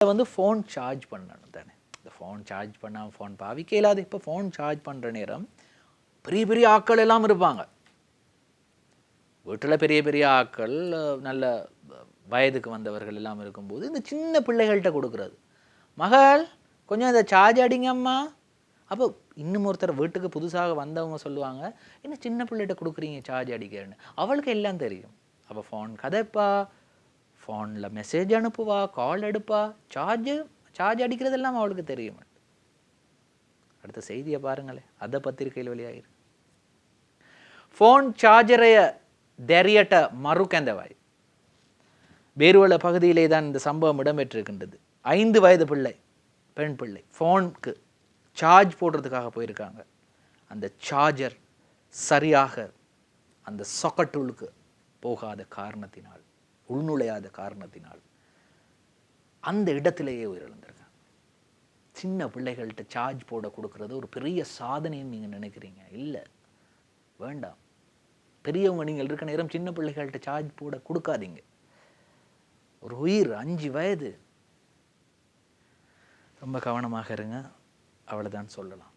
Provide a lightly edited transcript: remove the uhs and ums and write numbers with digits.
வந்து phone charge பண்ணணும் தானே. இந்த ஃபோன் சார்ஜ் பண்ணாமல் ஃபோன் பாவிக்க இயலாது. இப்போ ஃபோன் சார்ஜ் பண்ணுற நேரம் பெரிய பெரிய ஆட்கள் எல்லாம் இருப்பாங்க. வீட்டில் பெரிய பெரிய ஆட்கள், நல்ல வயதுக்கு வந்தவர்கள் எல்லாம் இருக்கும்போது இந்த சின்ன பிள்ளைகள்கிட்ட கொடுக்குறது, மகள் கொஞ்சம் இந்த சார்ஜ் அடிங்கம்மா. அப்போ இன்னும் ஒருத்தர் வீட்டுக்கு புதுசாக வந்தவங்க சொல்லுவாங்க, என்ன சின்ன பிள்ளைகிட்ட கொடுக்குறீங்க சார்ஜ் அடிக்கிறேன்னு. அவளுக்கு எல்லாம் தெரியும். அப்போ ஃபோன் கதைப்பா, ஃபோனில் மெசேஜ் அனுப்புவா, கால் எடுப்பா, சார்ஜ் அடிக்கிறதெல்லாம் அவளுக்கு தெரியும். அடுத்த செய்தியை பாருங்களேன், அதை பத்திரிகையில் வெளியாகிருக்கு. ஃபோன் சார்ஜரைய தெரியட்ட மறு கந்தவாய். பேருவள பகுதியிலே தான் இந்த சம்பவம் இடம்பெற்றிருக்கின்றது. 5 வயது பிள்ளை, பெண் பிள்ளை, ஃபோனுக்கு சார்ஜ் போடுறதுக்காக போயிருக்காங்க. அந்த சார்ஜர் சரியாக அந்த சாக்கெட்டுக்கு போகாத காரணத்தினால், உள்நுழையாத காரணத்தினால் அந்த இடத்திலேயே உயிரிழந்திருக்காங்க. சின்ன பிள்ளைகள்கிட்ட சார்ஜ் போட கொடுக்கறது ஒரு பெரிய சாதனைன்னு நீங்கள் நினைக்கிறீங்க? இல்லை, வேண்டாம். பெரியவங்க நீங்கள் இருக்க நேரம் சின்ன பிள்ளைகள்கிட்ட சார்ஜ் போட கொடுக்காதீங்க. ஒரு உயிர், 5 வயது. ரொம்ப கவனமாக இருங்க, அவ்வளோதான் சொல்லலாம்.